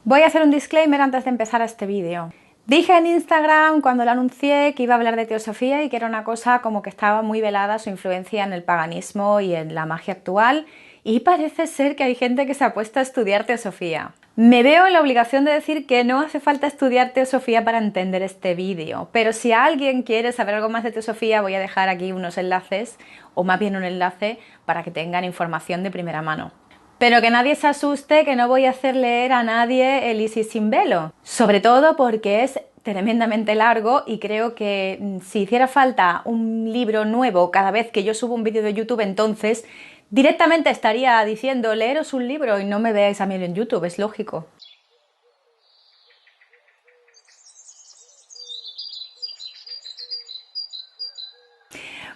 Voy a hacer un disclaimer antes de empezar este vídeo. Dije en Instagram cuando lo anuncié que iba a hablar de teosofía y que era una cosa como que estaba muy velada su influencia en el paganismo y en la magia actual, y parece ser que hay gente que se ha puesto a estudiar teosofía. Me veo en la obligación de decir que no hace falta estudiar teosofía para entender este vídeo, pero si alguien quiere saber algo más de teosofía voy a dejar aquí unos enlaces, o más bien un enlace, para que tengan información de primera mano. Pero que nadie se asuste, que no voy a hacer leer a nadie el Isis sin velo. Sobre todo porque es tremendamente largo y creo que si hiciera falta un libro nuevo cada vez que yo subo un vídeo de YouTube, entonces directamente estaría diciendo leeros un libro y no me veáis a mí en YouTube, es lógico.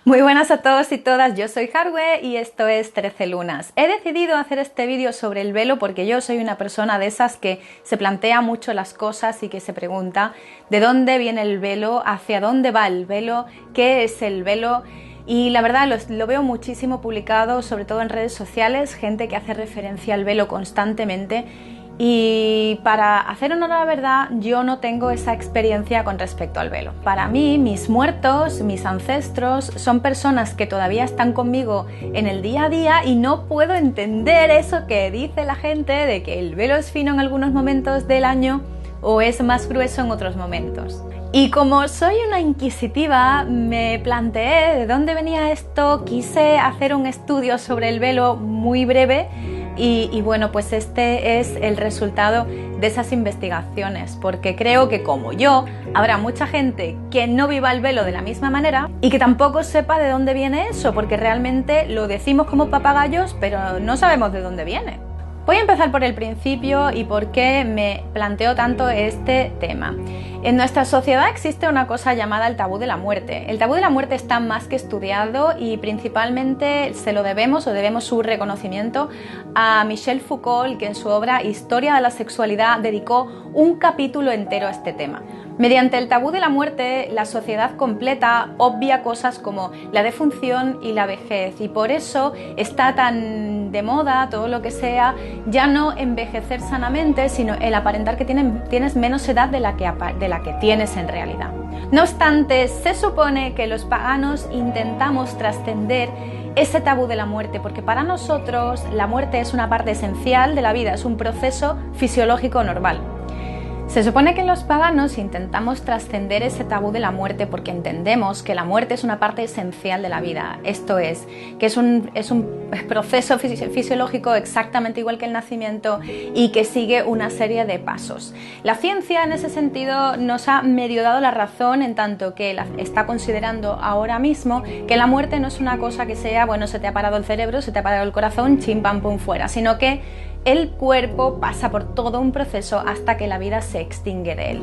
Muy buenas a todos y todas, yo soy Harwe y esto es 13 lunas. He decidido hacer este vídeo sobre el velo porque yo soy una persona de esas que se plantea mucho las cosas y que se pregunta de dónde viene el velo, hacia dónde va el velo, qué es el velo. Y la verdad lo veo muchísimo publicado, sobre todo en redes sociales, gente que hace referencia al velo constantemente. Y para hacer honor a la verdad, yo no tengo esa experiencia con respecto al velo. Para mí, mis muertos, mis ancestros, son personas que todavía están conmigo en el día a día y no puedo entender eso que dice la gente de que el velo es fino en algunos momentos del año o es más grueso en otros momentos. Y como soy una inquisitiva, me planteé de dónde venía esto, quise hacer un estudio sobre el velo muy breve. Y bueno, pues este es el resultado de esas investigaciones, porque creo que como yo, habrá mucha gente que no viva el velo de la misma manera y que tampoco sepa de dónde viene eso, porque realmente lo decimos como papagayos, pero no sabemos de dónde viene. Voy a empezar por el principio y por qué me planteo tanto este tema. En nuestra sociedad existe una cosa llamada el tabú de la muerte. El tabú de la muerte está más que estudiado y principalmente se lo debemos su reconocimiento a Michel Foucault, que en su obra Historia de la Sexualidad dedicó un capítulo entero a este tema. Mediante el tabú de la muerte, la sociedad completa obvia cosas como la defunción y la vejez, y por eso está tan de moda todo lo que sea, ya no envejecer sanamente, sino el aparentar que tienes menos edad de la que tienes en realidad. No obstante, se supone que los paganos intentamos trascender ese tabú de la muerte, porque para nosotros la muerte es una parte esencial de la vida, es un proceso fisiológico normal. Se supone que los paganos intentamos trascender ese tabú de la muerte porque entendemos que la muerte es una parte esencial de la vida. Esto es, que es un proceso fisiológico exactamente igual que el nacimiento y que sigue una serie de pasos. La ciencia en ese sentido nos ha medio dado la razón, en tanto que está considerando ahora mismo que la muerte no es una cosa que sea, bueno, se te ha parado el cerebro, se te ha parado el corazón, chim pam pum fuera, sino que el cuerpo pasa por todo un proceso hasta que la vida se extingue de él.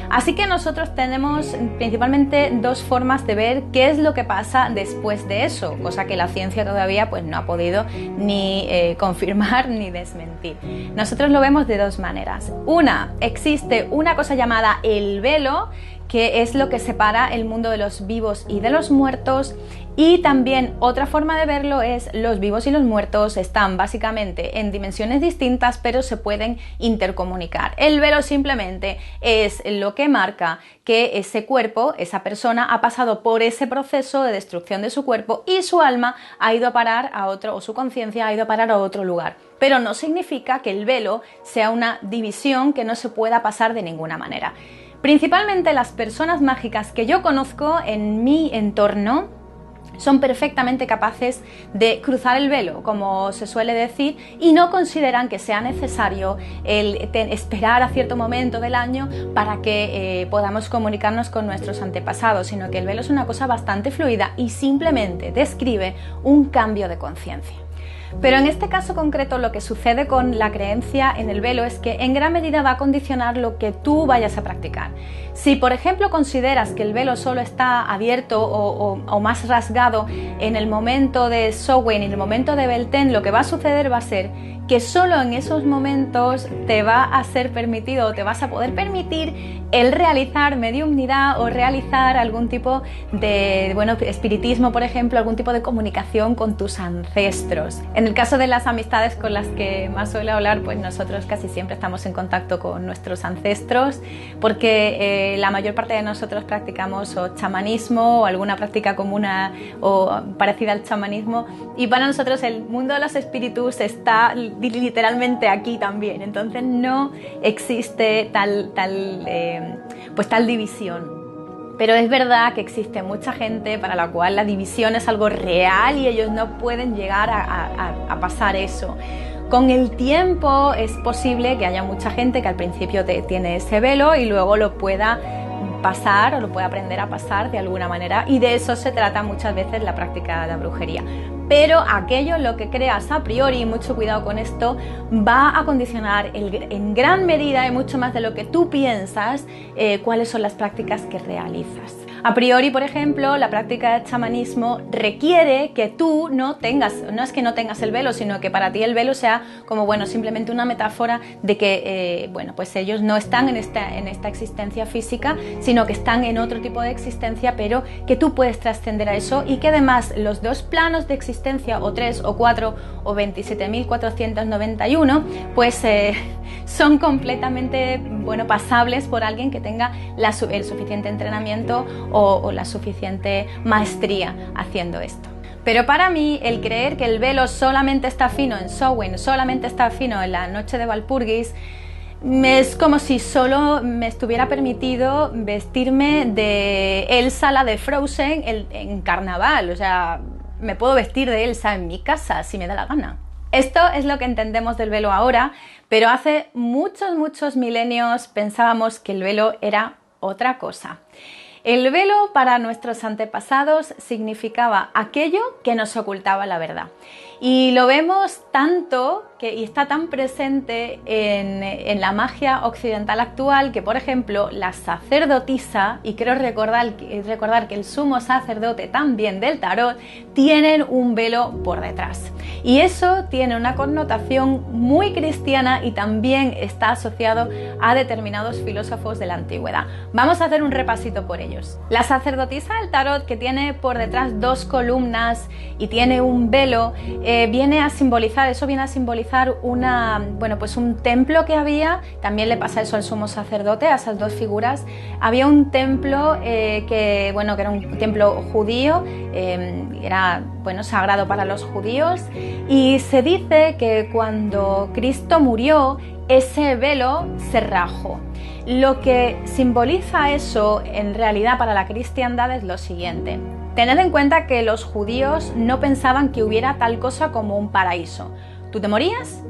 Así que nosotros tenemos principalmente dos formas de ver qué es lo que pasa después de eso, cosa que la ciencia todavía pues no ha podido ni confirmar ni desmentir. Nosotros lo vemos de dos maneras. Una, existe una cosa llamada el velo, que es lo que separa el mundo de los vivos y de los muertos. Y también otra forma de verlo es los vivos y los muertos están básicamente en dimensiones distintas, pero se pueden intercomunicar. El velo simplemente es lo que marca que ese cuerpo, esa persona, ha pasado por ese proceso de destrucción de su cuerpo y su alma ha ido a parar a otro, o su conciencia ha ido a parar a otro lugar. Pero no significa que el velo sea una división que no se pueda pasar de ninguna manera. Principalmente las personas mágicas que yo conozco en mi entorno son perfectamente capaces de cruzar el velo, como se suele decir, y no consideran que sea necesario esperar a cierto momento del año para que podamos comunicarnos con nuestros antepasados, sino que el velo es una cosa bastante fluida y simplemente describe un cambio de conciencia. Pero en este caso concreto lo que sucede con la creencia en el velo es que en gran medida va a condicionar lo que tú vayas a practicar. Si por ejemplo consideras que el velo solo está abierto o más rasgado en el momento de Samhain, en el momento de Beltane, lo que va a suceder va a ser que solo en esos momentos te va a ser permitido o te vas a poder permitir el realizar mediumnidad o realizar algún tipo de, bueno, espiritismo, por ejemplo, algún tipo de comunicación con tus ancestros. En el caso de las amistades con las que más suelo hablar, pues nosotros casi siempre estamos en contacto con nuestros ancestros, porque la mayor parte de nosotros practicamos o chamanismo o alguna práctica común o parecida al chamanismo, y para nosotros el mundo de los espíritus está literalmente aquí también, entonces no existe tal división. Pero es verdad que existe mucha gente para la cual la división es algo real y ellos no pueden llegar a pasar eso. Con el tiempo es posible que haya mucha gente que al principio tiene ese velo y luego lo pueda pasar o lo pueda aprender a pasar de alguna manera, y de eso se trata muchas veces la práctica de la brujería. Pero aquello en lo que creas a priori, mucho cuidado con esto, va a condicionar en gran medida y mucho más de lo que tú piensas cuáles son las prácticas que realizas. A priori, por ejemplo, la práctica de chamanismo requiere que tú no es que no tengas el velo, sino que para ti el velo sea como, bueno, simplemente una metáfora de que, bueno, pues ellos no están en esta existencia física, sino que están en otro tipo de existencia, pero que tú puedes trascender a eso, y que además los dos planos de existencia, o 3 o 4 o 27.491, pues son completamente, bueno, pasables por alguien que tenga el suficiente entrenamiento o la suficiente maestría haciendo esto. Pero para mí, el creer que el velo solamente está fino en Samhain, solamente está fino en la noche de Walpurgis, es como si solo me estuviera permitido vestirme de Elsa, la de Frozen, en carnaval. O sea, me puedo vestir de Elsa en mi casa si me da la gana. Esto es lo que entendemos del velo ahora, pero hace muchos milenios pensábamos que el velo era otra cosa. El velo para nuestros antepasados significaba aquello que nos ocultaba la verdad. Y lo vemos tanto y está tan presente en la magia occidental actual que, por ejemplo, la sacerdotisa, y quiero recordar que el sumo sacerdote también del tarot, tienen un velo por detrás. Y eso tiene una connotación muy cristiana y también está asociado a determinados filósofos de la antigüedad. Vamos a hacer un repasito por ellos. La sacerdotisa del tarot, que tiene por detrás 2 columnas y tiene un velo, viene a simbolizar un templo que había. También le pasa eso al sumo sacerdote, a esas 2 figuras. Había un templo que era un templo judío, era sagrado para los judíos, y se dice que cuando Cristo murió, ese velo se rajó. Lo que simboliza eso en realidad para la cristiandad es lo siguiente: tened en cuenta que los judíos no pensaban que hubiera tal cosa como un paraíso. Tú te morías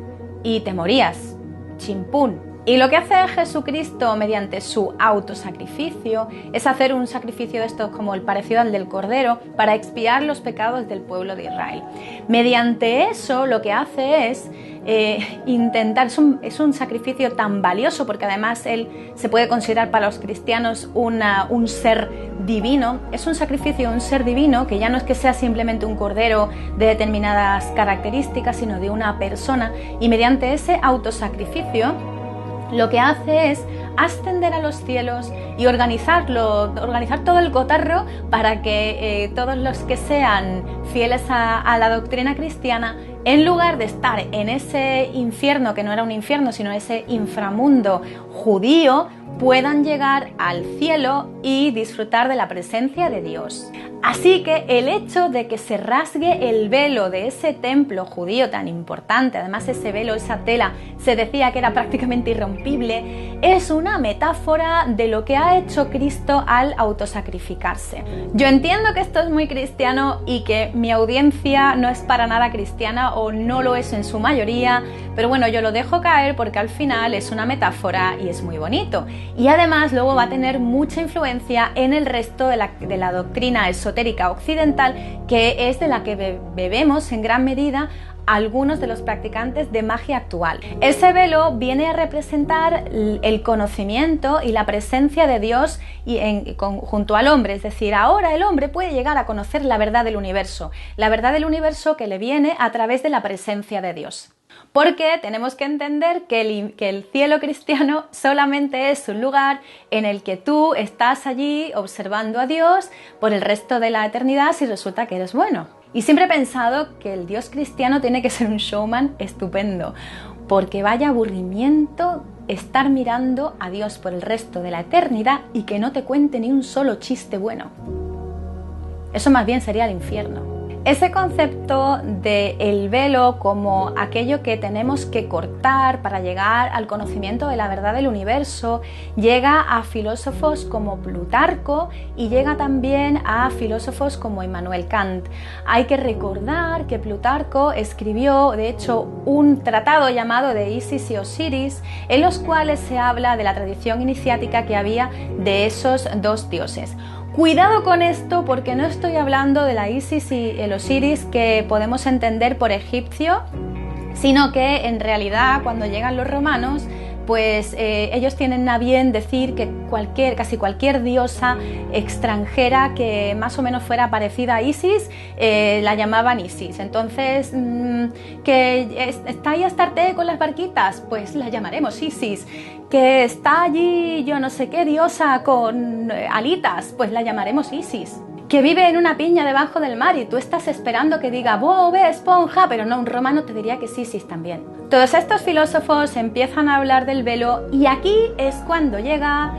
y te morías, chimpún. Y lo que hace Jesucristo mediante su autosacrificio es hacer un sacrificio de estos como el parecido al del Cordero para expiar los pecados del pueblo de Israel. Mediante eso lo que hace es es un sacrificio tan valioso, porque además él se puede considerar para los cristianos un ser divino. Es un sacrificio, un ser divino, que ya no es que sea simplemente un cordero de determinadas características, sino de una persona, y mediante ese autosacrificio lo que hace es ascender a los cielos y organizar todo el cotarro para que todos los que sean fieles a la doctrina cristiana, en lugar de estar en ese infierno, que no era un infierno, sino ese inframundo judío, puedan llegar al cielo y disfrutar de la presencia de Dios. Así que el hecho de que se rasgue el velo de ese templo judío tan importante, además ese velo, esa tela, se decía que era prácticamente irrompible, es una metáfora de lo que ha hecho Cristo al autosacrificarse. Yo entiendo que esto es muy cristiano y que mi audiencia no es para nada cristiana, o no lo es en su mayoría, pero bueno, yo lo dejo caer porque al final es una metáfora y es muy bonito. Y además luego va a tener mucha influencia en el resto de la doctrina esotérica occidental, que es de la que bebemos en gran medida algunos de los practicantes de magia actual. Ese velo viene a representar el conocimiento y la presencia de Dios junto al hombre, es decir, ahora el hombre puede llegar a conocer la verdad del universo que le viene a través de la presencia de Dios. Porque tenemos que entender que el cielo cristiano solamente es un lugar en el que tú estás allí observando a Dios por el resto de la eternidad si resulta que eres bueno. Y siempre he pensado que el Dios cristiano tiene que ser un showman estupendo, porque vaya aburrimiento estar mirando a Dios por el resto de la eternidad y que no te cuente ni un solo chiste bueno. Eso más bien sería el infierno. Ese concepto del velo como aquello que tenemos que cortar para llegar al conocimiento de la verdad del universo llega a filósofos como Plutarco y llega también a filósofos como Immanuel Kant. Hay que recordar que Plutarco escribió, de hecho, un tratado llamado de Isis y Osiris, en los cuales se habla de la tradición iniciática que había de esos dos dioses. Cuidado con esto porque no estoy hablando de la Isis y el Osiris que podemos entender por egipcio, sino que en realidad cuando llegan los romanos pues ellos tienen a bien decir que casi cualquier diosa extranjera que más o menos fuera parecida a Isis, la llamaban Isis. Entonces, que está ahí Astarte con las barquitas, pues la llamaremos Isis. Que está allí yo no sé qué diosa con alitas, pues la llamaremos Isis. Que vive en una piña debajo del mar y tú estás esperando que diga Bob Esponja, pero no, un romano te diría que sí, sí, también. Todos estos filósofos empiezan a hablar del velo y aquí es cuando llega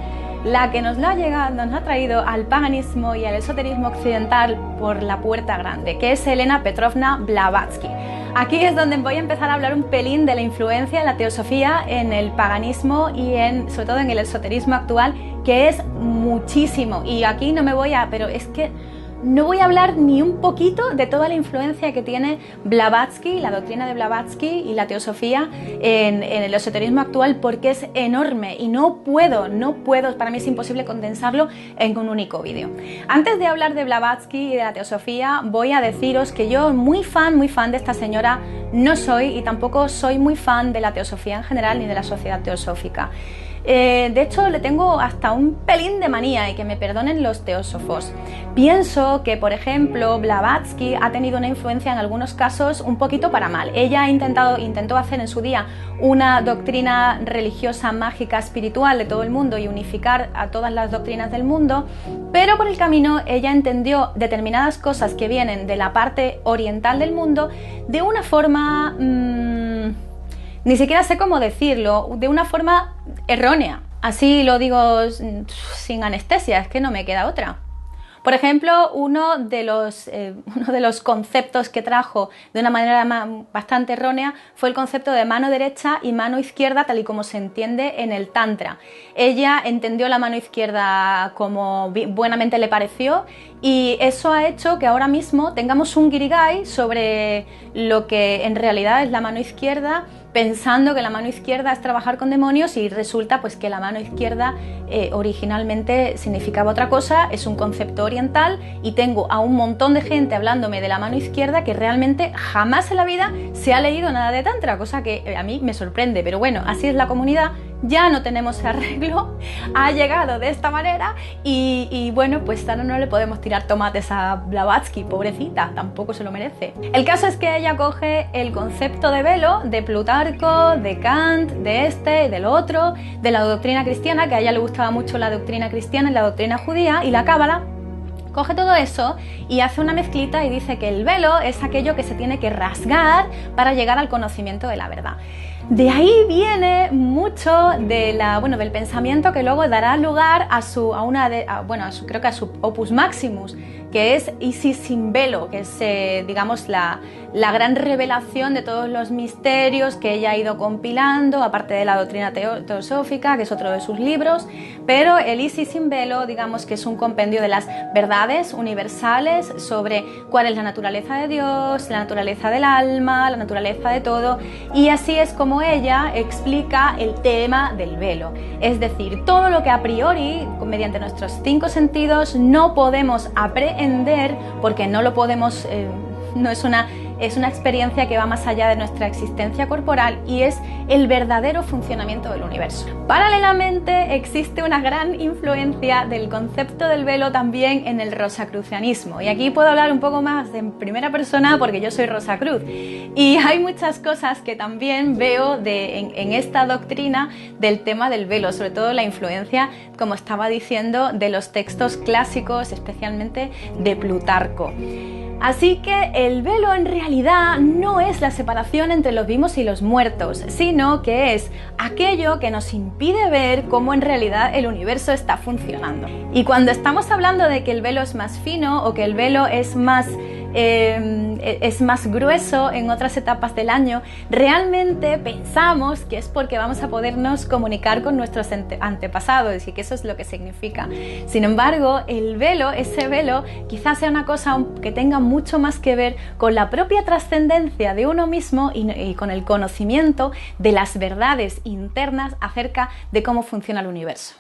la que nos ha traído al paganismo y al esoterismo occidental por la puerta grande, que es Elena Petrovna Blavatsky. Aquí es donde voy a empezar a hablar un pelín de la influencia de la teosofía en el paganismo y sobre todo en el esoterismo actual, que es muchísimo. Y aquí no voy a hablar ni un poquito de toda la influencia que tiene Blavatsky, la doctrina de Blavatsky y la teosofía en el esoterismo actual, porque es enorme y no puedo, para mí es imposible condensarlo en un único vídeo. Antes de hablar de Blavatsky y de la teosofía, voy a deciros que yo muy fan de esta señora no soy y tampoco soy muy fan de la teosofía en general ni de la sociedad teosófica. De hecho, le tengo hasta un pelín de manía y que me perdonen los teósofos. Pienso que, por ejemplo, Blavatsky ha tenido una influencia en algunos casos un poquito para mal. Ella intentó hacer en su día una doctrina religiosa, mágica, espiritual de todo el mundo y unificar a todas las doctrinas del mundo, pero por el camino ella entendió determinadas cosas que vienen de la parte oriental del mundo de una forma... ni siquiera sé cómo decirlo, de una forma errónea. Así lo digo sin anestesia, es que no me queda otra. Por ejemplo, uno de los conceptos que trajo de una manera bastante errónea fue el concepto de mano derecha y mano izquierda, tal y como se entiende en el Tantra. Ella entendió la mano izquierda como buenamente le pareció y eso ha hecho que ahora mismo tengamos un guirigay sobre lo que en realidad es la mano izquierda, pensando que la mano izquierda es trabajar con demonios y resulta pues que la mano izquierda originalmente significaba otra cosa, es un concepto oriental y tengo a un montón de gente hablándome de la mano izquierda que realmente jamás en la vida se ha leído nada de Tantra, cosa que a mí me sorprende, pero bueno, así es la comunidad, ya no tenemos arreglo, ha llegado de esta manera y bueno, pues ahora no le podemos tirar tomates a Blavatsky, pobrecita, tampoco se lo merece. El caso es que ella coge el concepto de velo de Plutarco, de Kant, de este y del otro, de la doctrina cristiana, que a ella le gustaba mucho la doctrina cristiana y la doctrina judía, y la cábala. Coge todo eso y hace una mezclita y dice que el velo es aquello que se tiene que rasgar para llegar al conocimiento de la verdad. De ahí viene mucho del pensamiento que luego dará lugar a su opus maximus, que es Isis sin velo, que es digamos la gran revelación de todos los misterios que ella ha ido compilando, aparte de la doctrina teosófica, que es otro de sus libros, pero el Isis sin velo, digamos que es un compendio de las verdades universales sobre cuál es la naturaleza de Dios, la naturaleza del alma, la naturaleza de todo, y así es como ella explica el tema del velo, es decir, todo lo que a priori, mediante nuestros 5 sentidos, no podemos aprehender porque no lo podemos, no es una es una experiencia que va más allá de nuestra existencia corporal y es el verdadero funcionamiento del universo. Paralelamente, existe una gran influencia del concepto del velo también en el rosacrucianismo, y aquí puedo hablar un poco más en primera persona porque yo soy Rosacruz, y hay muchas cosas que también veo en esta doctrina del tema del velo, sobre todo la influencia, como estaba diciendo, de los textos clásicos, especialmente de Plutarco. Así que el velo en realidad no es la separación entre los vivos y los muertos, sino que es aquello que nos impide ver cómo en realidad el universo está funcionando. Y cuando estamos hablando de que el velo es más fino o que el velo es más grueso en otras etapas del año, realmente pensamos que es porque vamos a podernos comunicar con nuestros antepasados y que eso es lo que significa. Sin embargo, el velo, ese velo, quizás sea una cosa que tenga mucho más que ver con la propia trascendencia de uno mismo y con el conocimiento de las verdades internas acerca de cómo funciona el universo.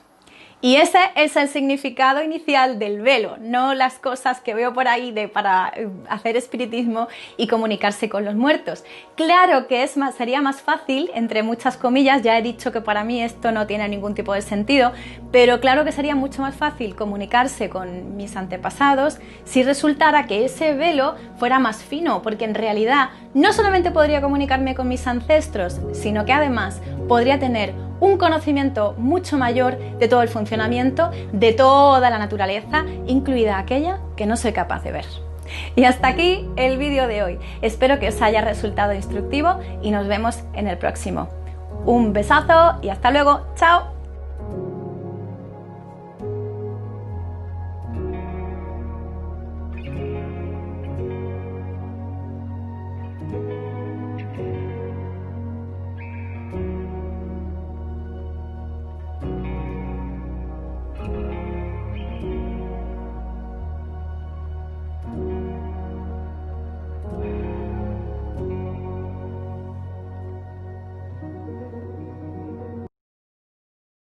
Y ese es el significado inicial del velo, no las cosas que veo por ahí para hacer espiritismo y comunicarse con los muertos. Claro que sería más fácil, entre muchas comillas, ya he dicho que para mí esto no tiene ningún tipo de sentido, pero claro que sería mucho más fácil comunicarse con mis antepasados si resultara que ese velo fuera más fino, porque en realidad no solamente podría comunicarme con mis ancestros, sino que además podría tener un conocimiento mucho mayor de todo el funcionamiento de toda la naturaleza, incluida aquella que no soy capaz de ver. Y hasta aquí el vídeo de hoy. Espero que os haya resultado instructivo y nos vemos en el próximo. Un besazo y hasta luego. ¡Chao!